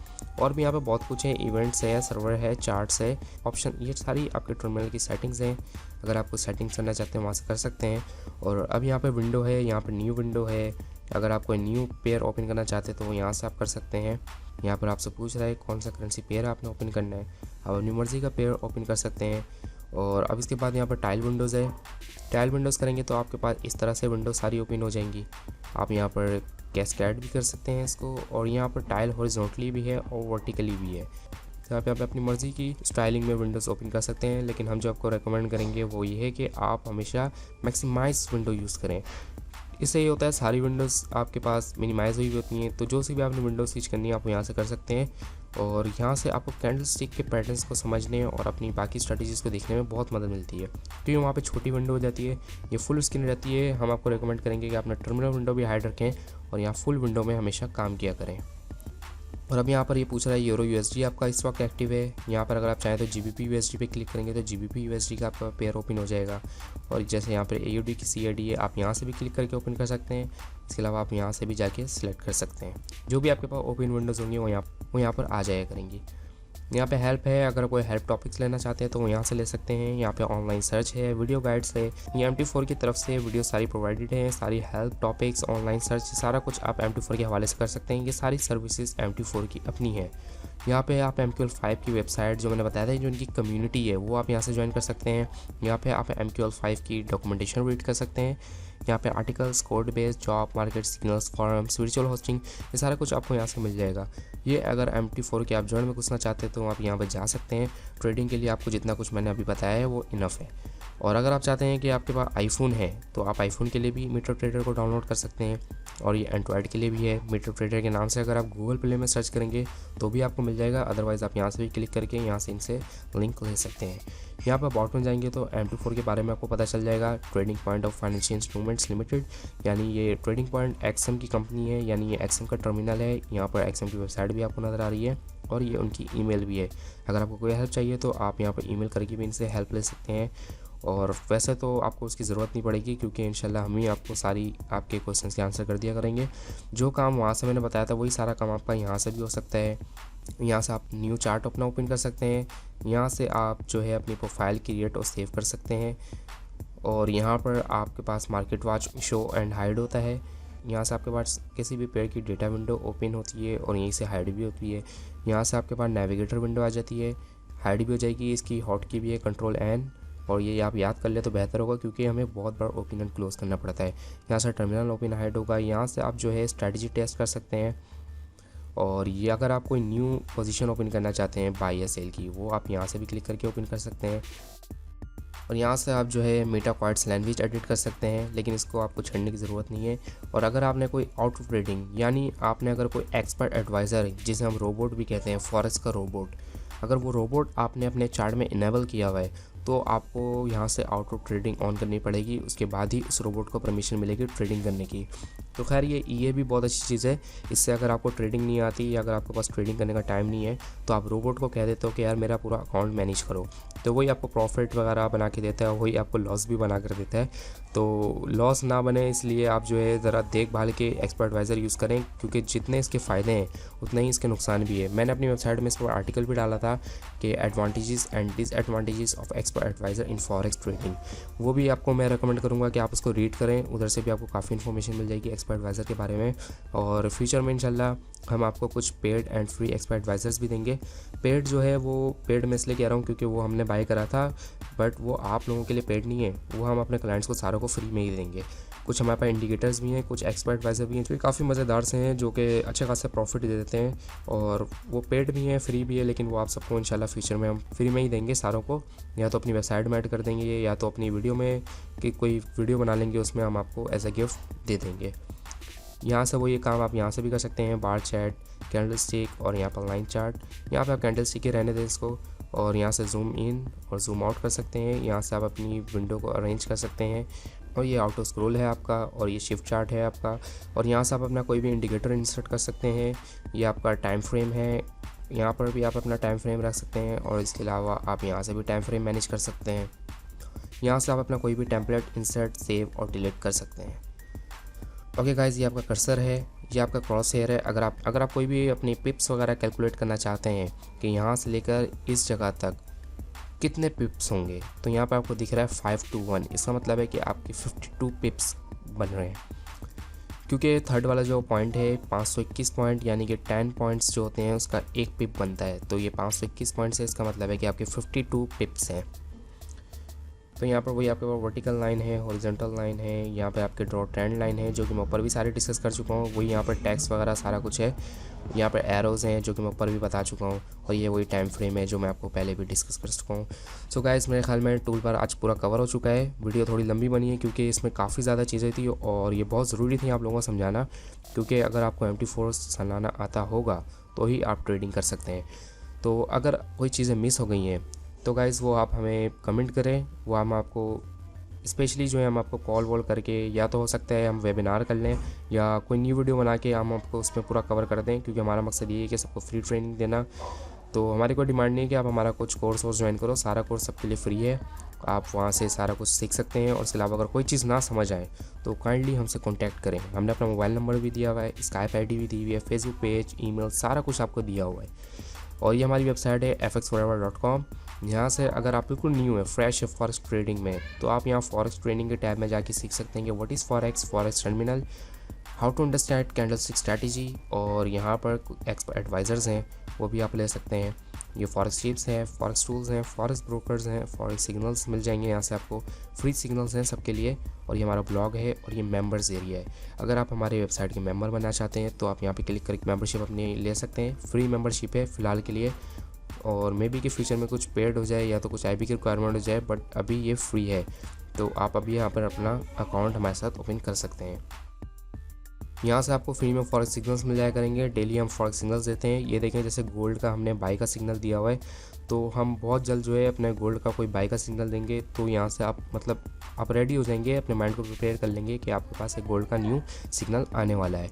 और भी यहाँ पे बहुत कुछ है, इवेंट्स है, सर्वर है, चार्ट्स है, ऑप्शन, ये सारी आपके टर्मिनल की सेटिंग्स हैं। अगर आपको सेटिंग्स करना चाहते हैं वहाँ से कर सकते हैं। और अब यहाँ पे विंडो है, यहाँ पर न्यू विंडो है, अगर आप कोई न्यू पेयर ओपन करना चाहते हैं तो यहाँ से आप कर सकते हैं। यहाँ पर आपसे पूछ रहा है कौन सा करेंसी पेयर आपने ओपन करना है, आप अपनी मर्ज़ी का पेयर ओपन कर सकते हैं। और अब इसके बाद यहाँ पर टाइल विंडोज़ है, टाइल विंडोज़ करेंगे तो आपके पास इस तरह से विंडो सारी ओपन हो जाएंगी। आप यहाँ पर कैस्केड भी कर सकते हैं इसको, और यहाँ पर टाइल हॉरिजॉन्टली भी है और वर्टिकली भी है, तो आप यहाँ पे अपनी मर्ज़ी की स्टाइलिंग में विंडोज़ ओपन कर सकते हैं। लेकिन हम जो आपको रेकमेंड करेंगे वो ये है कि आप हमेशा मैक्सिमाइज विंडो यूज़ करें। इससे ये होता है सारी विंडोज़ आपके पास मिनिमाइज़ हुई होती हैं, तो जो सी भी आपने विंडोज़ स्विच करनी है आप यहाँ से कर सकते हैं। और यहाँ से आपको कैंडल स्टिक के पैटर्न्स को समझने और अपनी बाकी स्ट्रेटजीज़ को देखने में बहुत मदद मिलती है, क्योंकि वहाँ पे छोटी विंडो हो जाती है, ये फुल स्क्रीन रहती है। हम आपको रिकमेंड करेंगे कि अपना टर्मिनल विंडो भी हाइड रखें और यहाँ फुल विंडो में हमेशा काम किया करें। और अब यहाँ पर ये पूछ रहा है यूरो यूएसडी आपका इस वक्त एक्टिव है। यहाँ पर अगर आप चाहें तो जीबीपी यूएसडी पे क्लिक करेंगे तो जीबीपी यूएसडी का आपका पेयर ओपन हो जाएगा। और जैसे यहाँ पर एयूडी की सीएडी है, आप यहाँ से भी क्लिक करके ओपन कर सकते हैं। इसके अलावा आप यहाँ से भी जाके सिलेक्ट कर सकते हैं, जो भी आपके पास ओपन विंडोज़ होंगी वो यहाँ पर आ जाया करेंगी। यहाँ पे हेल्प है, अगर कोई हेल्प टॉपिक्स लेना चाहते हैं तो वो यहाँ से ले सकते हैं। यहाँ पे ऑनलाइन सर्च है, वीडियो गाइड्स है, ये MT4 की तरफ से वीडियो सारी प्रोवाइडेड है, सारी हेल्प टॉपिक्स, ऑनलाइन सर्च, सारा कुछ आप MT4 के हवाले से कर सकते हैं। ये सारी सर्विसेज MT4 की अपनी है। यहाँ पे आप MQL5 की वेबसाइट जो मैंने बताया था, जो इनकी कम्युनिटी है, वो आप यहाँ से ज्वाइन कर सकते हैं। यहाँ पे आप MQL5 की डॉक्यूमेंटेशन रीड कर सकते हैं। यहाँ पे articles, code base, job market, signals, forums, virtual hosting, ये सारा कुछ आपको यहाँ से मिल जाएगा। ये अगर MT4 के आप ज्वाइन में घुसना चाहते हैं तो आप यहाँ पर जा सकते हैं। ट्रेडिंग के लिए आपको जितना कुछ मैंने अभी बताया है वो इनफ है। और अगर आप चाहते हैं कि आपके पास आईफोन है तो आप आईफोन के लिए भी मीटर ट्रेडर को डाउनलोड कर सकते हैं, और ये एंड्रॉयड के लिए भी है। मीटर ट्रेडर के नाम से अगर आप गूगल प्ले में सर्च करेंगे तो भी आपको मिल जाएगा, अदरवाइज़ आप यहाँ से भी क्लिक करके यहाँ से इनसे लिंक ले सकते हैं। यहाँ पर अबाउट में जाएंगे तो MT4 के बारे में आपको पता चल जाएगा। Trading point of financial instruments limited, यानी ये ट्रेडिंग पॉइंट एक्सएम की कंपनी है, यानी ये एक्सएम का टर्मिनल है। यहाँ पर एक्सएम की वेबसाइट भी आपको नज़र आ रही है, और ये उनकी ईमेल भी है। अगर आपको कोई हेल्प चाहिए तो आप यहाँ पर ईमेल करके भी इनसे हेल्प ले सकते हैं। और वैसे तो आपको उसकी ज़रूरत नहीं पड़ेगी, क्योंकि इंशाल्लाह हम ही आपको सारी आपके क्वेश्चंस के आंसर कर दिया करेंगे। जो काम वहाँ से मैंने बताया था वही सारा काम आपका यहाँ से भी हो सकता है। यहाँ से आप न्यू चार्ट अपना ओपन कर सकते हैं, यहाँ से आप जो है अपनी प्रोफाइल क्रिएट और सेव कर सकते हैं। और यहाँ पर आपके पास market watch show and hide होता है। यहाँ से आपके पास किसी भी पेयर की डेटा विंडो ओपन होती है और यहीं से हाइड भी होती है। यहाँ से आपके पास नेविगेटर विंडो आ जाती है, हाइड भी हो जाएगी। इसकी हॉट की भी है कंट्रोल N, और ये आप याद कर ले तो बेहतर होगा, क्योंकि हमें बहुत बार ओपन एंड क्लोज़ करना पड़ता है। यहाँ से टर्मिनल ओपन हाइड होगा। यहाँ से आप जो है स्ट्रैटेजी टेस्ट कर सकते हैं। और ये अगर आप कोई न्यू पोजीशन ओपन करना चाहते हैं बाई या सेल की, वो आप यहाँ से भी क्लिक करके ओपन कर सकते हैं। और यहाँ से आप जो है मीटा क्वाड्स लैंग्वेज एडिट कर सकते हैं, लेकिन इसको आपको छेड़ने की ज़रूरत नहीं है। और अगर आपने कोई आउट ऑफ ट्रेडिंग, यानी आपने अगर कोई एक्सपर्ट एडवाइज़र जिसे हम रोबोट भी कहते हैं, फॉरेक्स का रोबोट, अगर वो रोबोट आपने अपने चार्ट में इनेबल किया हुआ है तो आपको यहाँ से आउट ऑफ ट्रेडिंग ऑन करनी पड़ेगी, उसके बाद ही उस रोबोट को परमिशन मिलेगी ट्रेडिंग करने की। तो खैर ये भी बहुत अच्छी चीज़ है। इससे अगर आपको ट्रेडिंग नहीं आती या अगर आपके पास ट्रेडिंग करने का टाइम नहीं है तो आप रोबोट को कह देते हो कि यार मेरा पूरा अकाउंट मैनेज करो, तो वही आपको प्रॉफिट वगैरह बना के देता है, वही आपको लॉस भी बना कर देता है। तो लॉस ना बने इसलिए आप जो है ज़रा देखभाल के एक्सपर्ट एडवाइज़र यूज़ करें, क्योंकि जितने इसके फ़ायदे हैं उतने ही इसके नुकसान भी है। मैंने अपनी वेबसाइट में इस पर आर्टिकल भी डाला था कि advantages and disadvantages of expert advisor in forex trading, वो भी आपको मैं रेकमेंड करूँगा कि आप उसको रीड करें। उधर से भी आपको काफ़ी इन्फॉर्मेशन मिल जाएगी एक्सपर्ट एडवाइज़र के बारे में। और फ्यूचर में इंशाल्लाह हम आपको कुछ paid and free expert advisers भी देंगे। पेड जो है वो पेड मैं इसलिए कह रहा हूँ क्योंकि वो हमने बाय करा था, बट वो आप लोगों के लिए पेड नहीं है, वो हम अपने क्लाइंट्स को सारों को फ्री में ही देंगे। कुछ हमारे पास इंडिकेटर्स भी हैं, कुछ एक्सपर्ट एडवाइज़र भी हैं जो काफ़ी मज़ेदार से हैं, जो कि अच्छे खासे प्रॉफिट दे देते हैं, और वो पेड भी हैं, फ्री भी है, लेकिन वो आप सबको इंशाल्लाह फ्यूचर में हम फ्री में ही देंगे सारों को। या तो अपनी वेबसाइट में ऐड कर देंगे, या तो अपनी वीडियो में कि कोई वीडियो बना लेंगे, उसमें हम आपको एज अ गिफ्ट दे देंगे। यहाँ से वो ये काम आप यहाँ से भी कर सकते हैं, बार चैट, कैंडल स्टिक और यहाँ पर लाइन चार्ट। यहाँ पे आप कैंडल स्टिक ही रहने दें इसको, और यहाँ से जूम इन और जूम आउट कर सकते हैं। यहाँ से आप अपनी विंडो को अरेंज कर सकते हैं, और ये ऑटो स्क्रॉल है आपका, और ये शिफ्ट चार्ट है आपका। और यहाँ से आप अपना कोई भी इंडिकेटर इंसर्ट कर सकते हैं। ये आपका टाइम फ्रेम है, यहाँ पर भी आप अपना टाइम फ्रेम रख सकते हैं, और इसके अलावा आप यहाँ से भी टाइम फ्रेम मैनेज कर सकते हैं। यहाँ से आप अपना कोई भी टेम्पलेट इंसर्ट, सेव और डिलीट कर सकते हैं। ओके गाइज, ये आपका कर्सर है, ये आपका क्रॉस हेयर है। अगर आप कोई भी अपनी पिप्स वगैरह कैलकुलेट करना चाहते हैं कि यहाँ से लेकर इस जगह तक कितने पिप्स होंगे, तो यहाँ पर आपको दिख रहा है 5 to 1। इसका मतलब है कि आपके 52 पिप्स बन रहे हैं, क्योंकि थर्ड वाला जो पॉइंट है 521 पॉइंट, यानी कि 10 पॉइंट्स जो होते हैं उसका एक पिप बनता है। तो ये 521 पॉइंट्स है, इसका मतलब है कि आपके 52 पिप्स हैं। तो यहाँ पर वही आपके पास वर्टिकल लाइन है, हॉरिजॉन्टल लाइन है, यहाँ पे आपके ड्रॉ ट्रेंड लाइन है, जो कि मैं ऊपर भी सारे डिस्कस कर चुका हूँ। वही यहाँ पर टैक्स वगैरह सारा कुछ है। यहाँ पर एरोज़ हैं, जो कि मैं ऊपर भी बता चुका हूँ, और ये वही टाइम फ्रेम है जो मैं आपको पहले भी डिस्कस कर चुका हूँ। सो गाइस, मेरे ख्याल में टूल बार आज पूरा कवर हो चुका है। वीडियो थोड़ी लंबी बनी है क्योंकि इसमें काफ़ी ज़्यादा चीज़ें थी, और ये बहुत ज़रूरी थी आप लोगों को समझाना, क्योंकि अगर आपको MT4 चलाना आता होगा तो ही आप ट्रेडिंग कर सकते हैं। तो अगर कोई चीज़ें मिस हो गई हैं तो गाइज़ वो आप हमें कमेंट करें, वो हम आपको स्पेशली जो है हम आपको कॉल वॉल करके, या तो हो सकता है हम वेबिनार कर लें, या कोई न्यू वीडियो बना के हम आपको उसमें पूरा कवर कर दें, क्योंकि हमारा मकसद ये है कि सबको फ्री ट्रेनिंग देना। तो हमारी कोई डिमांड नहीं है कि आप हमारा कुछ कोर्स ज्वाइन करो, सारा कोर्स सबके लिए फ्री है, आप वहाँ से सारा कुछ सीख सकते हैं। और इसके अलावा अगर कोई चीज़ ना समझ आए तो काइंडली हमसे कॉन्टैक्ट करें। हमने अपना मोबाइल नंबर भी दिया हुआ है, स्काइप ID भी दी हुई है, फेसबुक पेज, ईमेल, सारा कुछ आपको दिया हुआ है। और ये हमारी वेबसाइट है fxforever.com। यहाँ से अगर आप बिल्कुल न्यू है, फ्रेश है फॉरेक्स ट्रेडिंग में, तो आप यहाँ फॉरेक्स ट्रेडिंग के टैब में जाके सीख सकते हैं कि what is forex terminal, how to understand candlestick strategy, और यहाँ पर एक्सपर्ट एडवाइज़र्स हैं वो भी आप ले सकते हैं। ये फॉरेक्स टिप्स हैं, फॉरेक्स टूल्स हैं, फॉरेक्स ब्रोकर्स हैं, फॉरेक्स सिग्नल्स मिल जाएंगे यहाँ से आपको, फ्री सिग्नल्स हैं सबके लिए। और ये हमारा ब्लॉग है, और ये मेंबर्स एरिया है। अगर आप हमारे वेबसाइट के मेंबर बनना चाहते हैं तो आप यहाँ पे क्लिक करके मेंबरशिप अपनी ले सकते हैं। फ्री मेंबरशिप है फ़िलहाल के लिए, और मे बी के फ्यूचर में कुछ पेड हो जाए या तो कुछ IB की रिक्वायरमेंट हो जाए, बट अभी ये फ्री है। तो आप अभी यहाँ पर अपना अकाउंट हमारे साथ ओपन कर सकते हैं। यहाँ से आपको फ्री में फॉरेक्स सिग्नल्स मिल जाया करेंगे। डेली हम फॉरेक्स सिग्नल्स देते हैं। ये देखें, जैसे गोल्ड का हमने बाई का सिग्नल दिया हुआ है, तो हम बहुत जल्द जो है अपने गोल्ड का कोई बाई का सिग्नल देंगे। तो यहाँ से आप रेडी हो जाएंगे, अपने माइंड को प्रिपेयर कर लेंगे कि आपके पास एक गोल्ड का न्यू सिग्नल आने वाला है।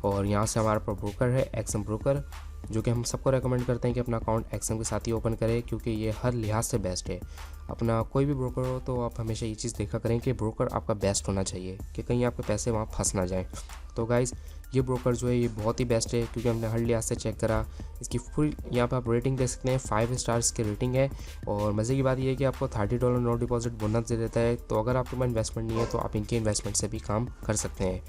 और यहाँ से हमारा पर ब्रोकर है एक्सएम ब्रोकर, जो कि हम सबको रेकमेंड करते हैं कि अपना अकाउंट एक्सएम के साथ ही ओपन करें, क्योंकि ये हर लिहाज से बेस्ट है। अपना कोई भी ब्रोकर हो तो आप हमेशा ये चीज़ देखा करें कि ब्रोकर आपका बेस्ट होना चाहिए, कि कहीं आपके पैसे वहाँ फंस ना जाएँ। तो गाइज़, ये ब्रोकर जो है ये बहुत ही बेस्ट है, क्योंकि हमने हर लिहाज से चेक करा। इसकी फुल यहाँ पे आप रेटिंग देख सकते हैं, 5 स्टार्स की रेटिंग है। और मज़े की बात ये है कि आपको $30 नो डिपॉजिट बोनस दे देता है। तो अगर आपके पास इन्वेस्टमेंट नहीं है तो आप इनके इन्वेस्टमेंट से भी काम कर सकते हैं।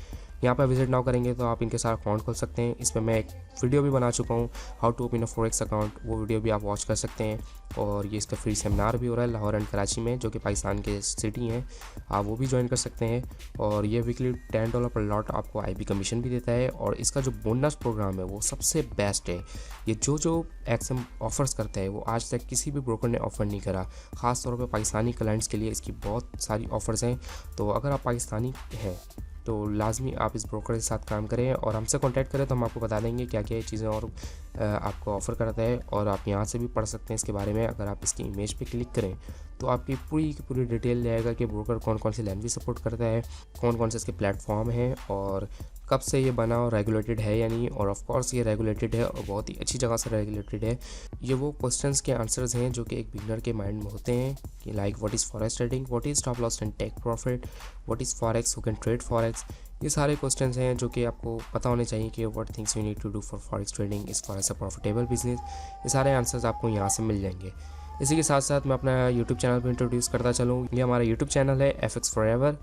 यहाँ पर विजिट नाउ करेंगे तो आप इनके साथ अकाउंट खोल सकते हैं। इस पर मैं एक वीडियो भी बना चुका हूँ, how to open a forex account, वो वीडियो भी आप वॉच कर सकते हैं। और ये इसका फ्री सेमिनार भी हो रहा है लाहौर एंड कराची में, जो कि पाकिस्तान के सिटी हैं, आप वो भी ज्वाइन कर सकते हैं। और ये वीकली $10 पर लॉट आपको IB कमीशन भी देता है। और इसका जो बोनस प्रोग्राम है वो सबसे बेस्ट है। ये जो एक्सएम ऑफर्स करता है वो आज तक किसी भी ब्रोकर ने ऑफ़र नहीं करा। ख़ास तौर पर पाकिस्तानी क्लाइंट्स के लिए इसकी बहुत सारी ऑफ़र्स हैं। तो अगर आप पाकिस्तानी हैं तो लाजमी आप इस ब्रोकर के साथ काम करें और हमसे कांटेक्ट करें, तो हम आपको बता देंगे क्या क्या ये चीज़ें और आपको ऑफ़र करता है। और आप यहाँ से भी पढ़ सकते हैं इसके बारे में। अगर आप इसकी इमेज पे क्लिक करें तो आपकी पूरी की पूरी डिटेल जाएगा कि ब्रोकर कौन कौन सी लैंग्वेज सपोर्ट करता है, कौन कौन से इसके प्लेटफॉर्म हैं, और कब से ये बना और रेगुलेटेड है या नहीं। और ऑफ कोर्स ये रेगुलेटेड है और बहुत ही अच्छी जगह से रेगुलेटेड है। ये वो क्वेश्चंस के आंसर्स हैं जो कि एक बिगनर के माइंड में होते हैं कि like what is forex trading, what is stop loss and take profit, what is forex, who can trade forex. ये सारे क्वेश्चंस हैं जो कि आपको पता होने चाहिए कि what things you need to do for forex trading, is forex a profitable business. ये सारे आंसर्स आपको यहाँ से मिल जाएंगे। इसी के साथ साथ मैं अपना यूट्यूब चैनल पर इंट्रोड्यूस करता चलूँ। ये हमारा यूट्यूब चैनल है FX Forever।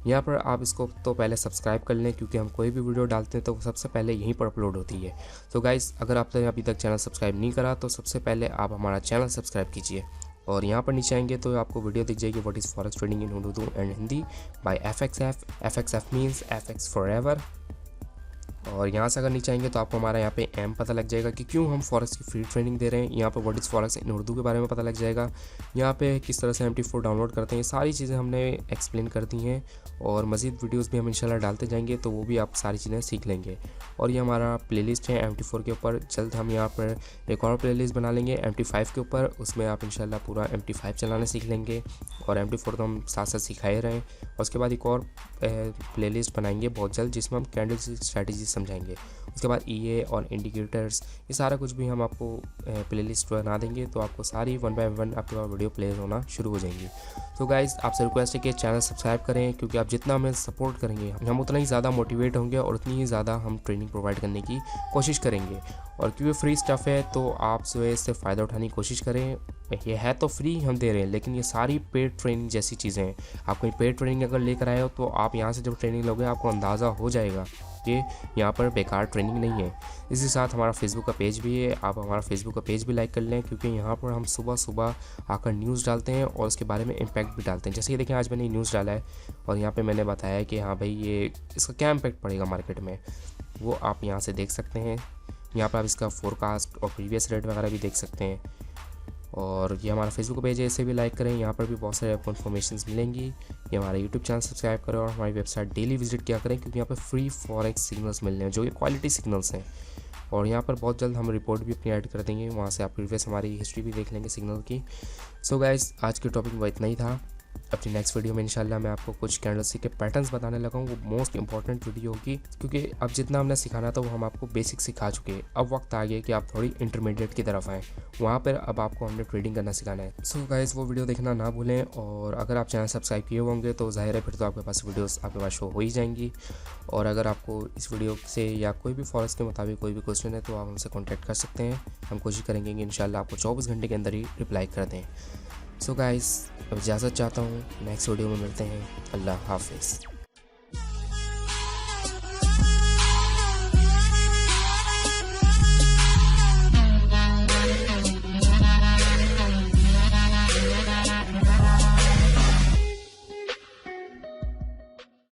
यहाँ पर आप इसको तो पहले सब्सक्राइब कर लें, क्योंकि हम कोई भी वीडियो डालते हैं तो सबसे पहले यहीं पर अपलोड होती है। तो गाइस, अगर आपने अभी तक चैनल सब्सक्राइब नहीं करा तो सबसे पहले आप हमारा चैनल सब्सक्राइब कीजिए। और यहाँ पर नीचे आएंगे तो आपको वीडियो दिख जाएगी what is forex trading in Urdu and Hindi by FXF means FX forever. और यहाँ से अगर नीचे आएंगे तो आपको हमारा यहाँ पे एम पता लग जाएगा कि क्यों हम फॉरेक्स की फ्री ट्रेनिंग दे रहे हैं। यहाँ पे व्हाट इज़ फॉरेक्स इन उर्दू के बारे में पता लग जाएगा। यहाँ पे किस तरह से MT4 डाउनलोड करते हैं, ये सारी चीज़ें हमने एक्सप्लेन कर दी हैं और मज़ीद वीडियोस भी हम इंशाल्लाह डालते जाएंगे तो वो भी आप सारी चीज़ें सीख लेंगे। और ये हमारा प्लेलिस्ट है MT4 के ऊपर। जल्द हम यहाँ पर एक और प्लेलिस्ट बना लेंगे MT5 के ऊपर, उसमें आप इंशाल्लाह पूरा MT5 चलाना सीख लेंगे। और MT4 तो हम साथ साथ सिखाए रहे हैं। और उसके बाद एक और प्लेलिस्ट बनाएंगे बहुत जल्द जिसमें हम कैंडल स्ट्रैटेजी समझाएंगे। उसके बाद EA और इंडिकेटर्स, ये सारा कुछ भी हम आपको प्लेलिस्ट बना देंगे तो आपको सारी 1 बाय 1 आपके पास वीडियो प्ले होना शुरू हो जाएंगी। तो गाइज़ आपसे रिक्वेस्ट है कि चैनल सब्सक्राइब करें, क्योंकि आप जितना हमें सपोर्ट करेंगे हम उतना ही ज़्यादा मोटिवेट होंगे और उतनी ही ज़्यादा हम ट्रेनिंग प्रोवाइड करने की कोशिश करेंगे। और क्योंकि फ्री स्टफ़ है तो आप जो है इससे फ़ायदा उठाने की कोशिश करें। ये है तो फ्री हम दे रहे हैं, लेकिन ये सारी पेड ट्रेनिंग जैसी चीज़ें हैं। आप कोई पेड ट्रेनिंग अगर लेकर आए हो तो आप यहाँ से जब ट्रेनिंग लोगे आपको अंदाज़ा हो जाएगा कि यहाँ पर बेकार ट्रेनिंग नहीं है। इसी साथ हमारा फेसबुक का पेज भी है, आप हमारा फेसबुक का पेज भी लाइक कर लें, क्योंकि यहाँ पर हम सुबह सुबह आकर न्यूज़ डालते हैं और उसके बारे में इम्पैक्ट भी डालते हैं। जैसे कि देखें आज मैंने न्यूज़ डाला है और यहाँ पे मैंने बताया है कि हाँ भाई ये इसका क्या इम्पैक्ट पड़ेगा मार्केट में, वो आप यहाँ से देख सकते हैं। यहाँ पर आप इसका फोरकास्ट और प्रीवियस रेट वगैरह भी देख सकते हैं। और ये हमारा फेसबुक पेज है, इसे भी लाइक करें, यहाँ पर भी बहुत सारे आपको इन्फॉर्मेशन मिलेंगी। ये हमारा यूट्यूब चैनल सब्सक्राइब करें और हमारी वेबसाइट डेली विजिट किया करें, क्योंकि यहाँ पर फ्री फॉरेक्स सिग्नल्स मिल रहे हैं जो कि क्वालिटी सिग्नल्स हैं। और यहाँ पर बहुत जल्द हम रिपोर्ट भी अपनी ऐड कर देंगे, वहाँ से आप प्रीवियस हमारी हिस्ट्री भी देख लेंगे सिग्नल की। सो गाइज़ आज के टॉपिक में इतना ही था। अपनी नेक्स्ट वीडियो में इंशाल्लाह मैं आपको कुछ कैंडलस्टिक के पैटर्न्स बताने लगा हूँ, वो मोस्ट इंपॉर्टेंट वीडियो होगी, क्योंकि अब जितना हमने सिखाना था वो हम आपको बेसिक सिखा चुके हैं। अब वक्त आ गया कि आप थोड़ी इंटरमीडिएट की तरफ आएँ, वहाँ पर अब आपको हमने ट्रेडिंग करना सिखाना है। सो गाइस वो वीडियो देखना ना भूलें। और अगर आप चैनल सब्सक्राइब किए होंगे तो जाहिर है फिर तो आपके पास वीडियोस आपके पास शो हो ही जाएंगी। और अगर आपको इस वीडियो से या कोई भी फॉरेक्स के मुताबिक कोई भी क्वेश्चन है तो आप हमसे कॉन्टैक्ट कर सकते हैं। हम कोशिश करेंगे कि इंशाल्लाह आपको 24 घंटे के अंदर ही रिप्लाई कर दें। सो गाइस अब इजाज़त चाहता हूँ, नेक्स्ट वीडियो में मिलते हैं। अल्लाह हाफिज़।